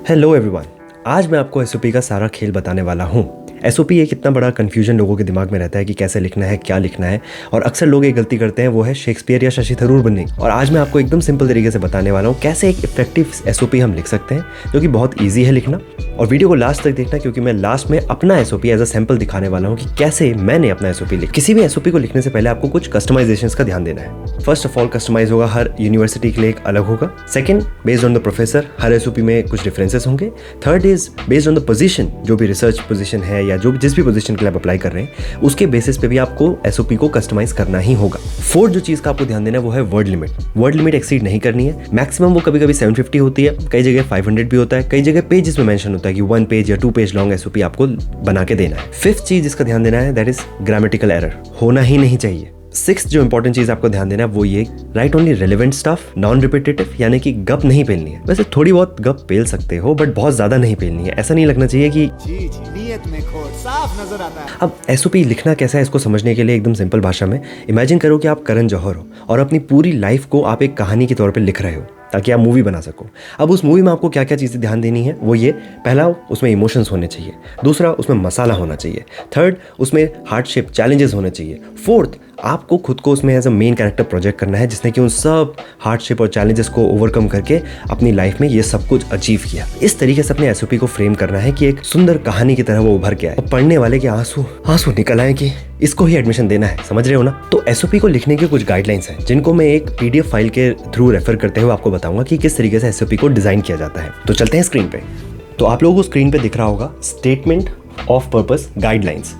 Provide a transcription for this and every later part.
Hello everyone, आज मैं आपको एसओपी का सारा खेल बताने वाला हूँ। एसओपी एक इतना बड़ा कन्फ्यूजन लोगों के दिमाग में रहता है कि कैसे लिखना है, क्या लिखना है, और अक्सर लोग एक गलती करते हैं, वो है शेक्सपियर या शशि थरूर बनने। और आज मैं आपको एकदम सिंपल तरीके से बताने वाला हूँ कैसे एक इफेक्टिव एसओपी हम लिख सकते हैं, जो कि बहुत ईजी है लिखना। और वीडियो को लास्ट तक देखना, क्योंकि मैं लास्ट में अपना एसओपी एज अ सैंपल दिखाने वाला हूँ कि कैसे मैंने अपना एसओपी लिखा। किसी भी एसओपी को लिखने से पहले आपको कुछ कस्टमाइजेशंस का ध्यान देना है। फर्स्ट ऑफ ऑल, कस्टमाइज होगा, हर यूनिवर्सिटी के लिए एक अलग होगा। Second, based on the professor, her SOP में कुछ डिफरेंसेस होंगे। Third is based on the position, जो भी रिसर्च पोजीशन है या जो जिस भी पोजीशन के लिए आप अप्लाई कर रहे हैं, उसके बेसिस पे भी आपको एसओपी को कस्टमाइज करना ही होगा। फोर्थ जो चीज का आपको ध्यान देना है वो है word limit. Word limit exceed नहीं करनी है। मैक्सिमम वो कभी कभी 750 होती है, कई जगह 500 भी होता है, कई जगह पेजेस में मेंशन होता है कि 1 पेज या 2 पेज लॉन्ग एसओपी आपको बना के देना है। फिफ्थ चीज जिसका ध्यान देना है दैट इज ग्रामेटिकल एरर, होना ही नहीं चाहिए। सिक्स्थ जो इंपॉर्टेंट चीज आपको ध्यान देना है वो ये, right only relevant stuff, non repetitive, यानी कि गप नहीं पेलनी है। वैसे थोड़ी बहुत गप पेल सकते हो, बट बहुत ज्यादा नहीं पेलनी है। ऐसा नहीं लगना चाहिए कि नीयत में खोट साफ नजर आता है। अब एसओपी लिखना कैसा है इसको समझने के लिए एकदम सिंपल भाषा में इमेजिन करो कि आप करण जौहर हो और अपनी पूरी लाइफ को आप एक कहानी के तौर पे लिख रहे हो ताकि आप मूवी बना सको। अब उस मूवी में आपको क्या क्या चीज़ें ध्यान देनी है वो ये, पहला उसमें इमोशंस होने चाहिए, दूसरा उसमें मसाला होना चाहिए, थर्ड उसमें हार्डशिप चैलेंजेस होने चाहिए, फोर्थ आपको खुद को उसमें as a main character project करना है जिसने कि उन सब हार्डशिप और चैलेंजेस को ओवरकम करके अपनी लाइफ में ये सब कुछ अचीव किया। इस तरीके से अपने एसओपी को फ्रेम करना है कि एक सुंदर कहानी की तरह वो उभर के आए और पढ़ने वाले के आंसू निकल आए कि इसको ही एडमिशन देना है। समझ रहे हो ना? तो एसओपी को लिखने के कुछ गाइडलाइंस हैं जिनको मैं एक पीडीएफ फाइल के थ्रू रेफर करते हुए आपको बताऊंगा कि किस तरीके से एसओपी को डिजाइन किया जाता है। तो चलते हैं स्क्रीन पे। तो आप लोगों को स्क्रीन पे दिख रहा होगा स्टेटमेंट ऑफ पर्पस गाइडलाइंस।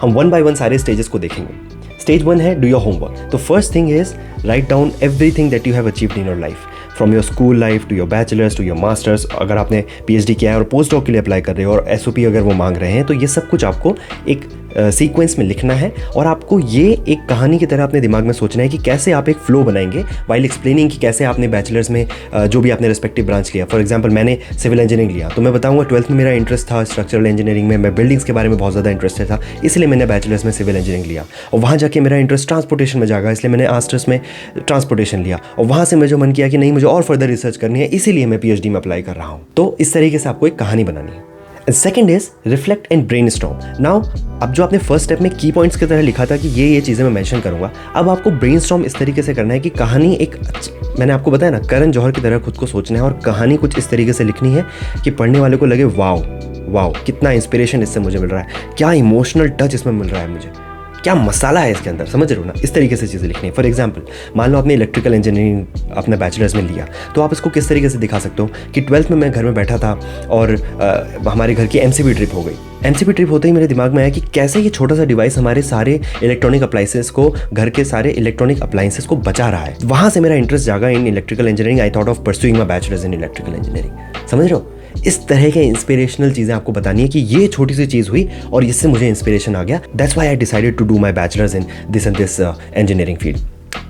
हम वन बाय वन सारे स्टेजेस को देखेंगे। स्टेज 1 है डू योर होमवर्क। तो first thing is write down everything that you have achieved in your life, from your school life to your bachelors to your masters. अगर आपने PhD किया है और पोस्ट डॉक के लिए अप्लाई कर रहे हो और एसओपी अगर वो मांग रहे हैं, तो ये सब कुछ आपको एक सीक्वेंस में लिखना है और आपको ये एक कहानी की तरह अपने दिमाग में सोचना है कि कैसे आप एक फ्लो बनाएंगे वाइल एक्सप्लेनिंग कि कैसे आपने बैचलर्स में जो भी आपने रिस्पेक्टिव ब्रांच लिया। फॉर एग्जांपल मैंने सिविल इंजीनियरिंग लिया, तो मैं बताऊंगा 12th में मेरा इंटरेस्ट था स्ट्रक्चरल इंजीनियरिंग में, मैं बिल्डिंग्स के बारे में बहुत ज़्यादा इंटरेस्टेड था, इसलिए मैंने बैचलर्स में सिविल इंजीनियरिंग लिया। और वहाँ जाके मेरा इंटरेस्ट ट्रांसपोर्टेशन में जागा, इसलिए मैंने मास्टर्स में ट्रांसपोर्टेशन लिया। और वहाँ से मैं जो मन किया कि नहीं मुझे और फर्दर रिसर्च करनी है, इसीलिए मैं पीएचडी में अप्लाई कर रहा हूँ। तो इस तरीके से आपको एक कहानी बनानी है। Second is reflect and brainstorm. Now अब जो आपने फर्स्ट स्टेप में की पॉइंट्स की तरह लिखा था कि ये चीज़ें मैं मेंशन करूंगा, अब आपको ब्रेनस्टॉर्म इस तरीके से करना है कि कहानी एक, मैंने आपको बताया ना, करण जौहर की तरह खुद को सोचना है और कहानी कुछ इस तरीके से लिखनी है कि पढ़ने वाले को लगे वाओ वाओ कितना इंस्पिरेशन इससे मुझे मिल रहा है, क्या इमोशनल टच इसमें मिल रहा है मुझे, क्या मसाला है इसके अंदर। समझ रहे हो ना? इस तरीके से चीज़ें लिखनी है। फॉर एग्जांपल मान लो आपने इलेक्ट्रिकल इंजीनियरिंग अपने बैचलर्स में लिया, तो आप इसको किस तरीके से दिखा सकते हो कि 12th में मैं घर में बैठा था और हमारे घर की एमसीबी ट्रिप हो गई। एमसीबी ट्रिप होते ही मेरे दिमाग में आया कि कैसे ये छोटा सा डिवाइस हमारे सारे इलेक्ट्रॉनिक अप्लाइंसेस को, घर के सारे इलेक्ट्रॉनिक अप्लाइंसेस को बचा रहा है। वहाँ से मेरा इंटरेस्ट जागा in electrical engineering. I thought of pursuing my bachelors in electrical engineering. समझ रहे हो? इस तरह के इंस्पिरेशनल चीज़ें आपको बतानी है कि ये छोटी सी चीज़ हुई और इससे मुझे इंस्पिरेशन आ गया, that's why I decided to do my bachelors in this and this engineering field.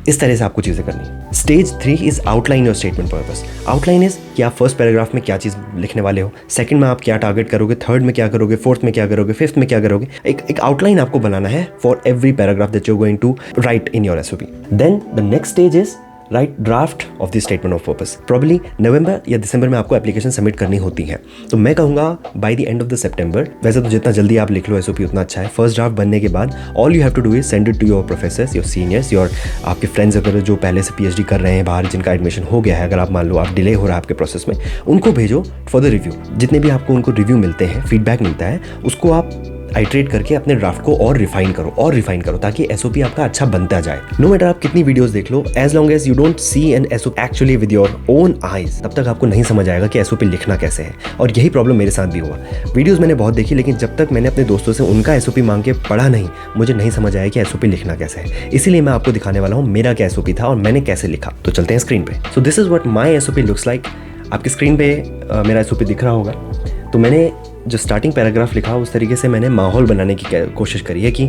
इस तरह से आपको चीज़ें करनी है। Stage 3 is outline your statement purpose. Outline is कि आप फर्स्ट पैराग्राफ में क्या चीज़ लिखने वाले हो, सेकंड में आप क्या टारगेट करोगे, थर्ड में क्या करोगे, फोर्थ में क्या करोगे, फिफ्थ में क्या करोगे। एक आउटलाइन आपको बनाना है for every paragraph that you are going to write in your SOP. Then the next stage is write draft of the statement of purpose. Probably नवंबर या दिसंबर में आपको एप्लीकेशन सबमिट करनी होती है, तो मैं कहूँगा by the end of the September. वैसे तो जितना जल्दी आप लिख लो एसओपी उतना अच्छा है। फर्स्ट ड्राफ्ट बनने के बाद all you have to do is send it to your professors, your seniors, your आपके फ्रेंड्स अगर जो पहले से पीएचडी कर रहे हैं बाहर, जिनका एडमिशन हो गया है, अगर आप मान लो आप डिले हो रहा है आपके प्रोसेस में, उनको भेजो फॉर द रिव्यू। जितने भी आपको उनको रिव्यू मिलते हैं, फीडबैक मिलता है, उसको आप आइट्रेट करके अपने ड्राफ्ट को और रिफाइन करो ताकि एसओपी आपका अच्छा बनता जाए। नो मैटर आप कितनी वीडियोस देख लो, as long as you don't see an SOP actually with your own eyes, तब तक आपको नहीं समझ आएगा कि एसओपी लिखना कैसे है। और यही प्रॉब्लम मेरे साथ भी हुआ। वीडियोस मैंने बहुत देखी, लेकिन जब तक मैंने अपने दोस्तों से उनका एसओपी मांग के पढ़ा नहीं, मुझे नहीं समझ आया कि एसओपी लिखना कैसे है। इसीलिए मैं आपको दिखाने वाला हूँ मेरा क्या एसओपी था और मैंने कैसे लिखा। तो चलते हैं स्क्रीन पे। So this is what my SOP looks like. आपकी स्क्रीन पे मेरा एसओपी दिख रहा होगा। तो मैंने जो स्टार्टिंग पैराग्राफ लिखा उस तरीके से मैंने माहौल बनाने की कोशिश करी है कि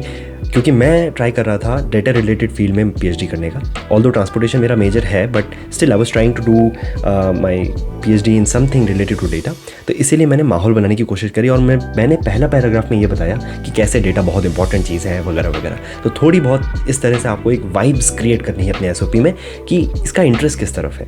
क्योंकि मैं ट्राई कर रहा था डेटा रिलेटेड फील्ड में पीएचडी करने का। ऑल्दो ट्रांसपोर्टेशन मेरा मेजर है, but still I was trying to do my PhD in something related to data. तो इसीलिए मैंने माहौल बनाने की कोशिश करी और मैंने पहला पैराग्राफ में ये बताया कि कैसे डेटा बहुत इंपॉर्टेंट चीज़ है वगैरह वगैरह। तो थोड़ी बहुत इस तरह से आपको एक वाइब्स क्रिएट करनी है अपने एसओपी में कि इसका इंटरेस्ट किस तरफ है।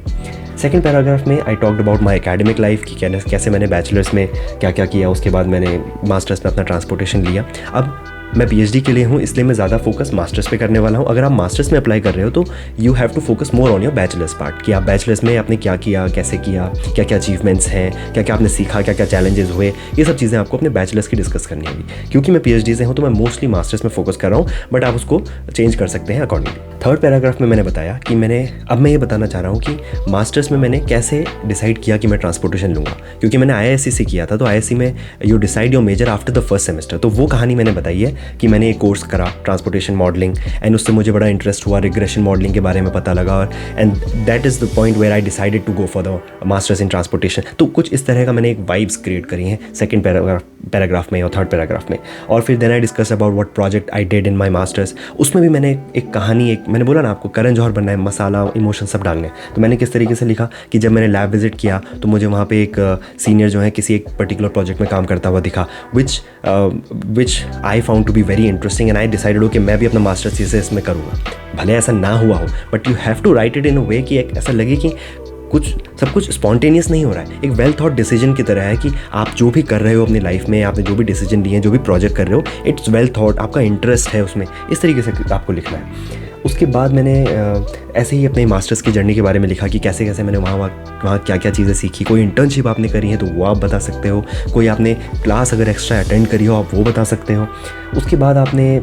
सेकंड पैराग्राफ में I talked about my academic life कि कैसे मैंने बैचलर्स में क्या क्या किया, उसके बाद मैंने मास्टर्स में अपना ट्रांसपोर्टेशन लिया। अब मैं पीएचडी के लिए हूँ, इसलिए मैं ज़्यादा फोकस मास्टर्स पे करने वाला हूँ। अगर आप मास्टर्स में अप्लाई कर रहे हो तो you have to focus more on your bachelors part कि आप बैचलर्स में आपने क्या किया, कैसे किया, क्या क्या अचीवमेंट्स हैं, क्या क्या आपने सीखा, क्या क्या चैलेंजेस हुए, ये सब चीज़ें आपको अपने बैचलर्स की डिस्कस करनी होगी। क्योंकि मैं पीएचडी से हूँ तो मैं मोस्टली मास्टर्स में फोकस कर रहा हूँ, बट आप उसको चेंज कर सकते हैं अकॉर्डिंगली। थर्ड पैराग्राफ में मैंने बताया कि मैं ये बताना चाह रहा हूँ कि मास्टर्स में मैंने कैसे डिसाइड किया कि मैं ट्रांसपोर्टेशन लूँगा। क्योंकि मैंने आईआईएससी से किया था, तो आईआईएससी में you decide your major after the first semester. तो वो कहानी मैंने बताई है कि मैंने एक कोर्स करा ट्रांसपोर्टेशन मॉडलिंग, एंड उससे मुझे बड़ा इंटरेस्ट हुआ, रिग्रेशन मॉडलिंग के बारे में पता लगा, और and that is the point where I decided to go for the masters in transportation. तो कुछ इस तरह का मैंने एक वाइब्स क्रिएट करी हैं सेकंड पैराग्राफ में और थर्ड पैराग्राफ में। और फिर then I discuss about what project I did in my masters. उसमें भी मैंने एक कहानी, मैंने बोला ना आपको करण जौहर बनना है, मसाला इमोशन सब डालने। तो मैंने किस तरीके से लिखा कि जब मैंने लैब विजिट किया तो मुझे वहाँ पे एक सीनियर जो है किसी एक पर्टिकुलर प्रोजेक्ट में काम करता हुआ दिखा, which I found to be very interesting, and I decided हो कि मैं भी अपना मास्टर्स थीसिस इसमें करूँगा। भले ऐसा ना हुआ हो, but you have to write it in a way कि एक ऐसा लगे कि सब कुछ स्पॉन्टेनियस नहीं हो रहा है, एक वेल थॉट डिसीजन की तरह है कि आप जो भी कर रहे हो अपनी लाइफ में, आपने जो भी डिसीजन लिए हैं, जो भी प्रोजेक्ट कर रहे हो, इट्स वेल थॉट, आपका इंटरेस्ट है उसमें, इस तरीके से आपको लिखना है। उसके बाद मैंने ऐसे ही अपने मास्टर्स की जर्नी के बारे में लिखा कि कैसे कैसे मैंने वहाँ क्या क्या चीज़ें सीखी। कोई इंटर्नशिप आपने करी है तो वो आप बता सकते हो, कोई आपने क्लास अगर एक्स्ट्रा अटेंड करी हो आप वो बता सकते हो। उसके बाद आपने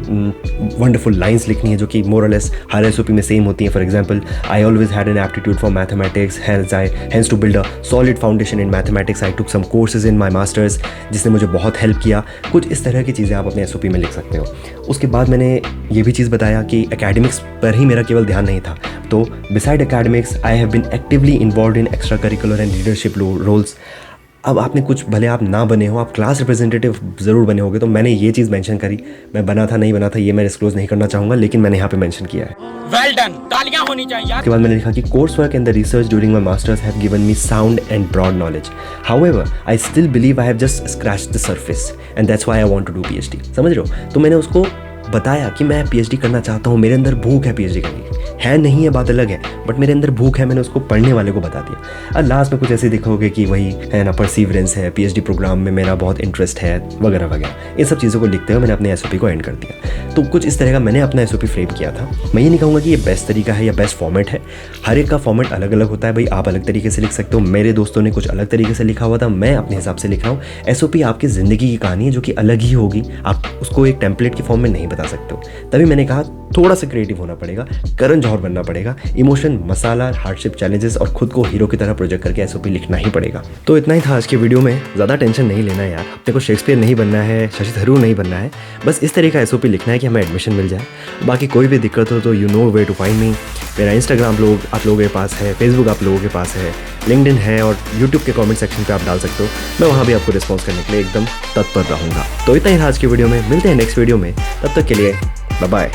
वंडरफुल लाइंस लिखनी है जो कि मोर और लेस हर एसओपी में सेम होती हैं। For example, I always had an aptitude for mathematics, hence to build a solid foundation in mathematics I took some courses in my masters, जिसने मुझे बहुत हेल्प किया। कुछ इस तरह की चीज़ें आप अपने एसओपी में लिख सकते हो। उसके बाद मैंने ये भी चीज़ बताया कि एकेडमिक्स पर ही मेरा केवल ध्यान नहीं था, तो beside academics I have been actively involve in extra curricular and leadership roles. अब आपने कुछ, भले आप ना बने हो, आप क्लास रिप्रेजेंटेटिव ज़रूर बने होगे, तो मैंने ये चीज़ मेंशन करी। मैं बना था नहीं बना था ये मैं डिस्क्लोज नहीं करना चाहूँगा, लेकिन मैंने यहाँ पे मेंशन किया है। वेल डन, तालियां होनी चाहिए यार। उसके बाद मैंने लिखा कि course work and the research during my masters have given me sound and broad knowledge, however I still believe I have just scratched the surface and that's why I want to do PhD. समझ रहे हो? तो मैंने उसको बताया कि मैं PhD करना चाहता हूँ, मेरे अंदर भूख है पीएचडी करने की, है नहीं है बात अलग है, बट मेरे अंदर भूख है। मैंने उसको पढ़ने वाले को बता दिया। और लास्ट में कुछ ऐसे दिखोगे कि वही है ना, परसीवरेंस है, पीएचडी प्रोग्राम में मेरा बहुत इंटरेस्ट है वगैरह वगैरह। इन सब चीज़ों को लिखते हुए मैंने अपने एसओपी को एंड कर दिया। तो कुछ इस तरह का मैंने अपना एसओपी फ्रेम किया था। मैं ये नहीं कहूँगा कि ये बेस्ट तरीका है या बेस्ट फॉर्मेट है, हर एक का फॉर्मेट अलग अलग होता है। भाई आप अलग तरीके से लिख सकते हो, मेरे दोस्तों ने कुछ अलग तरीके से लिखा हुआ था, मैं अपने हिसाब से लिख रहा हूँ। एसओपी आपकी ज़िंदगी की कहानी है जो कि अलग ही होगी, आप उसको एक टेम्पलेट की फॉर्म में नहीं बता सकते हो। तभी मैंने कहा थोड़ा सा क्रिएटिव होना पड़ेगा, करण जौहर बनना पड़ेगा, इमोशन, मसाला, हार्डशिप, चैलेंजेस और खुद को हीरो की तरह प्रोजेक्ट करके एसओपी लिखना ही पड़ेगा। तो इतना ही था आज के वीडियो में। ज़्यादा टेंशन नहीं लेना है यार, अपने को शेक्सपियर नहीं बनना है, शशि थरूर नहीं बनना है, बस इस तरह का एसओपी लिखना है कि हमें एडमिशन मिल जाए। बाकी कोई भी दिक्कत हो तो you know way to find me. मेरा इंस्टाग्राम आप लोगों के पास है, फेसबुक आप लोगों के पास है, लिंक्डइन है, और यूट्यूब के कमेंट सेक्शन पे आप डाल सकते हो। मैं वहाँ भी आपको रिस्पॉन्स करने के लिए एकदम तत्पर रहूँगा। तो इतना ही था आज की वीडियो में, मिलते हैं नेक्स्ट वीडियो में, तब तक के लिए बाय बाय।